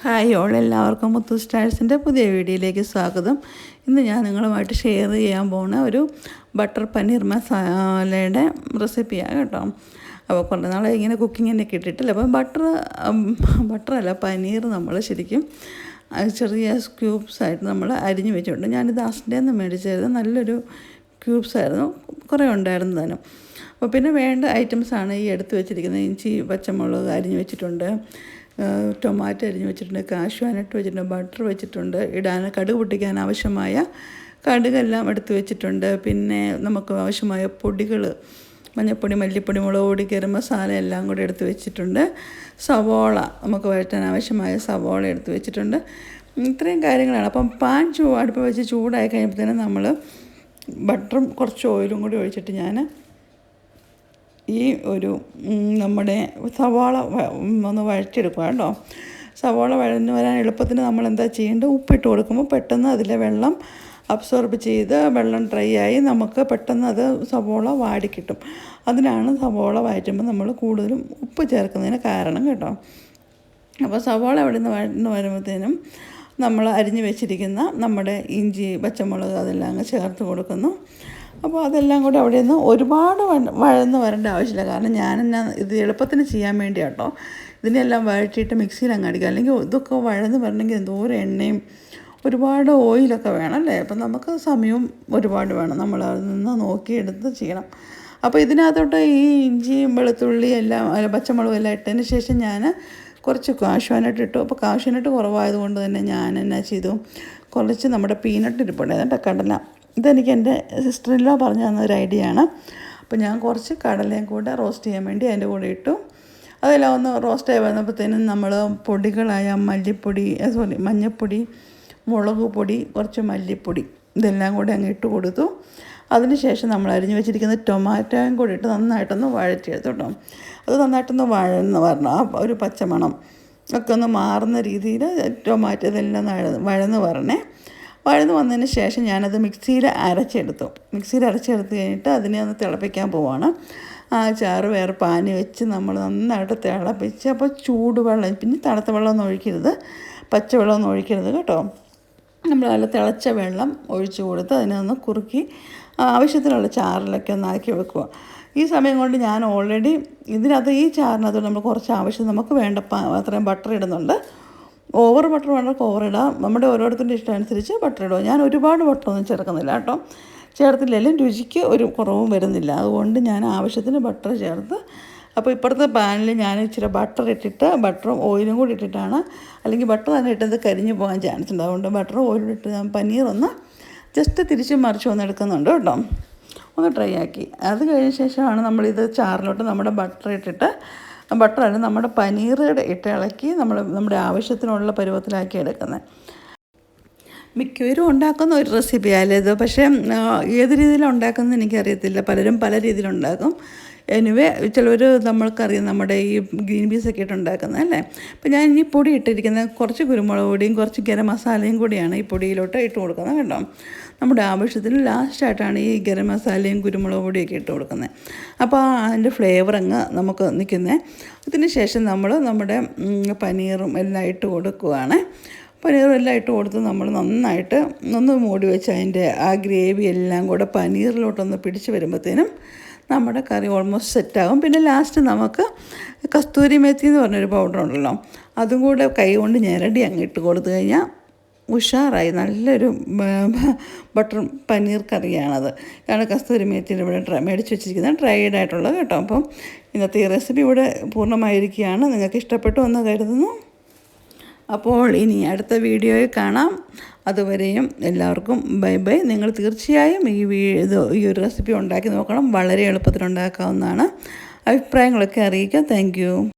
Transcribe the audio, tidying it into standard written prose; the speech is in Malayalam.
ഹായ് ഓൾ, എല്ലാവർക്കും മുത്തു സ്റ്റാഴ്സിൻ്റെ പുതിയ വീഡിയോയിലേക്ക് സ്വാഗതം. ഇന്ന് ഞാൻ നിങ്ങളുമായിട്ട് ഷെയർ ചെയ്യാൻ പോകുന്ന ഒരു ബട്ടർ പനീർ മസാലയുടെ റെസിപ്പിയാണ് കേട്ടോ. അപ്പോൾ കുറേ നാളെ ഇങ്ങനെ കുക്കിങ്ങിനൊക്കെ ഇട്ടിട്ടില്ല. അപ്പം ബട്ടറല്ല പനീർ നമ്മൾ ശരിക്കും ചെറിയ ക്യൂബ്സായിട്ട് നമ്മൾ അരിഞ്ഞ് വെച്ചിട്ടുണ്ട്. ഞാനിത് അസ്ൻ്റെ നിന്ന് മേടിച്ചായിരുന്നു. നല്ലൊരു ക്യൂബ്സായിരുന്നു, കുറേ ഉണ്ടായിരുന്നു താനും. അപ്പോൾ പിന്നെ വേണ്ട ഐറ്റംസാണ് ഈ എടുത്ത് വെച്ചിരിക്കുന്നത്. ഇഞ്ചി, പച്ചമുളക് അരിഞ്ഞ് വെച്ചിട്ടുണ്ട്, ടൊമാറ്റോ അരിഞ്ഞ് വെച്ചിട്ടുണ്ട്, കാഷ്യൂനട്ട് വെച്ചിട്ടുണ്ട്, ബട്ടർ വെച്ചിട്ടുണ്ട്, കടുക് പൊട്ടിക്കാൻ ആവശ്യമായ കടുകെല്ലാം എടുത്ത് വെച്ചിട്ടുണ്ട്. പിന്നെ നമുക്ക് ആവശ്യമായ പൊടികൾ, മഞ്ഞൾപ്പൊടി, മല്ലിപ്പൊടി, മുളക് പൊടി, ഗരം മസാല എല്ലാം കൂടി എടുത്ത് വെച്ചിട്ടുണ്ട്. സവോള, നമുക്ക് വഴറ്റാൻ ആവശ്യമായ സവോള എടുത്ത് വെച്ചിട്ടുണ്ട്. ഇത്രയും കാര്യങ്ങളാണ്. അപ്പം പാൻ അടുപ്പ് വെച്ച് ചൂടായി കഴിയുമ്പോഴത്തേനും നമ്മൾ ബട്ടറും കുറച്ച് ഓയിലും കൂടി ഒഴിച്ചിട്ട് ഞാൻ ഈ ഒരു നമ്മുടെ സവാള ഒന്ന് വഴറ്റിയെടുക്കുക കേട്ടോ. സവാള വഴന്ന് വരാൻ എളുപ്പത്തിന് നമ്മൾ എന്താ ചെയ്യേണ്ടത്, ഉപ്പിട്ട് കൊടുക്കുമ്പോൾ പെട്ടെന്ന് അതിലെ വെള്ളം അബ്സോർബ് ചെയ്ത് വെള്ളം ഡ്രൈ ആയി നമുക്ക് പെട്ടെന്ന് അത് സവാള വാടിക്കിട്ടും. അതിനാണ് സവാള വഴറ്റുമ്പോൾ നമ്മൾ കൂടുതലും ഉപ്പ് ചേർക്കുന്നതിന് കാരണം കേട്ടോ. അപ്പോൾ സവാള അവിടെ നിന്ന് വഴന്ന് വരുമ്പോഴത്തേനും നമ്മൾ അരിഞ്ഞ് വെച്ചിരിക്കുന്ന നമ്മുടെ ഇഞ്ചി, പച്ചമുളക് അതെല്ലാം അങ്ങ് ചേർത്ത് കൊടുക്കുന്നു. അപ്പോൾ അതെല്ലാം കൂടി അവിടെ നിന്ന് ഒരുപാട് വഴന്ന് വരേണ്ട ആവശ്യമില്ല. കാരണം ഞാനെന്നാ ഇത് എളുപ്പത്തിന് ചെയ്യാൻ വേണ്ടി കേട്ടോ. ഇതിനെല്ലാം വഴറ്റിയിട്ട് മിക്സിയിൽ അങ്ങ് അടിക്കുക. അല്ലെങ്കിൽ ഇതൊക്കെ വഴന്ന് വരണമെങ്കിൽ എന്തോരം എണ്ണയും ഒരുപാട് ഓയിലൊക്കെ വേണം അല്ലേ. അപ്പം നമുക്ക് സമയവും ഒരുപാട് വേണം. നമ്മൾ അതിൽ നിന്ന് നോക്കിയെടുത്ത് ചെയ്യണം. അപ്പോൾ ഇതിനകത്തോട്ട് ഈ ഇഞ്ചിയും വെളുത്തുള്ളി എല്ലാം പച്ചമുളകും എല്ലാം ഇട്ടതിന് ശേഷം ഞാൻ കുറച്ച് കാഷ്യൂനട്ട് ഇട്ടു. അപ്പോൾ കാഷ്യൂനട്ട് കുറവായതുകൊണ്ട് തന്നെ ഞാൻ എന്നാ ചെയ്തു, കുറച്ച് നമ്മുടെ പീനട്ട് ഇരിപ്പുണ്ടായിരുന്നു കേട്ടോ, കടല. ഇതെനിക്ക് എൻ്റെ സിസ്റ്ററിലോ പറഞ്ഞു തന്ന ഒരു ഐഡിയ ആണ്. അപ്പോൾ ഞാൻ കുറച്ച് കടലയും കൂടെ റോസ്റ്റ് ചെയ്യാൻ വേണ്ടി അതിൻ്റെ കൂടെ ഇട്ടു. അതെല്ലാം ഒന്ന് റോസ്റ്റായി വന്നപ്പോഴത്തേനും നമ്മൾ പൊടികളായ മഞ്ഞൾപ്പൊടി, മുളക് പൊടി, കുറച്ച് മല്ലിപ്പൊടി ഇതെല്ലാം കൂടി അങ്ങ് ഇട്ട് കൊടുത്തു. അതിനുശേഷം നമ്മൾ അരിഞ്ഞ് വെച്ചിരിക്കുന്ന ടൊമാറ്റോയും കൂടി ഇട്ട് നന്നായിട്ടൊന്ന് വഴറ്റിയെടുത്തു കേട്ടോ. അത് നന്നായിട്ടൊന്ന് വരണം. ആ ഒരു പച്ചമണം ഒക്കെ ഒന്ന് മാറുന്ന രീതിയിൽ ടൊമാറ്റോ ഇതെല്ലാം വഴന്ന് വന്നതിന് ശേഷം ഞാനത് മിക്സിയിൽ അരച്ചെടുത്തു കഴിഞ്ഞിട്ട് അതിനെ ഒന്ന് തിളപ്പിക്കാൻ പോവാണ്. ആ ചാറ് വേറെ പാനി വെച്ച് നമ്മൾ നന്നായിട്ട് തിളപ്പിച്ച്, അപ്പോൾ ചൂടുവെള്ളം, പിന്നെ തണുത്ത വെള്ളമൊന്നും ഒഴിക്കരുത്, പച്ചവെള്ളമൊന്നും ഒഴിക്കരുത് കേട്ടോ. നമ്മൾ നല്ല തിളച്ച വെള്ളം ഒഴിച്ച് കൊടുത്ത് അതിനെ ഒന്ന് കുറുക്കി ആവശ്യത്തിനുള്ള ചാറിലൊക്കെ ഒന്ന് ആക്കി വെക്കുക. ഈ സമയം കൊണ്ട് ഞാൻ ഓൾറെഡി ഇതിനകത്ത് ഈ ചാറിനകത്ത് നമ്മൾ കുറച്ച് ആവശ്യം നമുക്ക് വേണ്ട അത്രയും ബട്ടർ ഇടുന്നുണ്ട്. ഓവർ ബട്ടർ വേണ്ടവർക്ക് ഓവർ ഇടാം. നമ്മുടെ ഓരോരുത്തരുടെ ഇഷ്ടം അനുസരിച്ച് ബട്ടർ ഇടുക. ഞാൻ ഒരുപാട് ബട്ടറൊന്നും ചേർക്കുന്നില്ല കേട്ടോ. ചേർത്തില്ലെങ്കിലും രുചിക്ക് ഒരു കുറവും വരുന്നില്ല. അതുകൊണ്ട് ഞാൻ ആവശ്യത്തിന് ബട്ടർ ചേർത്ത്, അപ്പോൾ ഇപ്പുറത്തെ പാനിൽ ഞാൻ ഇച്ചിരി ബട്ടർ ഇട്ടിട്ട്, ബട്ടറും ഓയിലും കൂടി ഇട്ടിട്ടാണ്, അല്ലെങ്കിൽ ബട്ടർ തന്നെ ഇട്ടത് കരിഞ്ഞു പോകാൻ ചാൻസ് ഉണ്ട്. അതുകൊണ്ട് ബട്ടറും ഓയിലും ഇട്ട് ഞാൻ പനീർ ഒന്ന് ജസ്റ്റ് തിരിച്ചും മറിച്ചും ഒന്ന് എടുക്കുന്നുണ്ട് കേട്ടോ. ഒന്ന് ട്രൈ ആക്കി. അത് കഴിഞ്ഞ ശേഷമാണ് നമ്മളിത് ചാറിലോട്ട് നമ്മുടെ ബട്ടറാണ് നമ്മുടെ പനീറുടെ ഇട്ട് ഇളക്കി നമ്മുടെ ആവശ്യത്തിനുള്ള പരുവത്തിലാക്കി എടുക്കുന്നത്. മിക്കവരും ഉണ്ടാക്കുന്ന ഒരു റെസിപ്പിയല്ലേ ഇത്. പക്ഷേ ഏത് രീതിയിലാണ് ഉണ്ടാക്കുന്നത് എനിക്കറിയത്തില്ല. പലരും പല രീതിയിലുണ്ടാക്കും. എനിവേ ചിലവർ നമ്മൾക്കറിയാം നമ്മുടെ ഈ ഗ്രീൻ പീസൊക്കെ ഇട്ട് ഉണ്ടാക്കുന്നത് അല്ലേ. അപ്പോൾ ഞാൻ ഈ പൊടി ഇട്ടിരിക്കുന്നത് കുറച്ച് കുരുമുളക് പൊടിയും കുറച്ച് ഗരം മസാലയും കൂടിയാണ് ഈ പൊടിയിലോട്ട് ഇട്ട് കൊടുക്കുന്നത് കേട്ടോ. നമ്മുടെ ആവശ്യത്തിന് ലാസ്റ്റായിട്ടാണ് ഈ ഗരം മസാലയും കുരുമുളക് പൊടിയൊക്കെ ഇട്ട് കൊടുക്കുന്നത്. അപ്പോൾ അതിൻ്റെ ഫ്ലേവർ അങ്ങ് നമുക്ക് നിൽക്കുന്നത്. അതിന് ശേഷം നമ്മൾ നമ്മുടെ പനീറും എല്ലാം ഇട്ട് കൊടുക്കുകയാണ്. പനീറും എല്ലാം ഇട്ട് കൊടുത്ത് നമ്മൾ നന്നായിട്ട് ഒന്ന് മൂടി വെച്ച് അതിൻ്റെ ആ ഗ്രേവി എല്ലാം കൂടെ പനീറിലോട്ടൊന്ന് പിടിച്ച് വരുമ്പോഴത്തേനും നമ്മുടെ കറി ഓൾമോസ്റ്റ് സെറ്റാകും. പിന്നെ ലാസ്റ്റ് നമുക്ക് കസ്തൂരി മേത്തി എന്ന് പറഞ്ഞൊരു പൗഡർ ഉണ്ടല്ലോ, അതും കൂടെ കൈ കൊണ്ട് ഞെരടി അങ്ങ് ഇട്ട് കൊടുത്തു കഴിഞ്ഞാൽ ഉഷാറായി നല്ലൊരു ബട്ടർ പനീർ കറിയാണത്. കാരണം കസ്തൂരി മേത്തിൻ്റെ ഇവിടെ മേടിച്ച് വെച്ചിരിക്കുന്നത് ഡ്രൈഡ് ആയിട്ടുള്ളത് കേട്ടോ. അപ്പം ഇന്നത്തെ ഈ റെസിപ്പി ഇവിടെ പൂർണ്ണമായിരിക്കുകയാണ്. നിങ്ങൾക്ക് ഇഷ്ടപ്പെട്ടു എന്ന് കരുതുന്നു. അപ്പോൾ ഇനി അടുത്ത വീഡിയോയിൽ കാണാം. അതുവരെയും എല്ലാവർക്കും ബൈ ബൈ. നിങ്ങൾ തീർച്ചയായും ഈ ഒരു റെസിപ്പി ഉണ്ടാക്കി നോക്കണം. വളരെ എളുപ്പത്തിൽ ഉണ്ടാക്കാവുന്നതാണ്. അഭിപ്രായങ്ങളൊക്കെ അറിയിക്കുക. Thank you.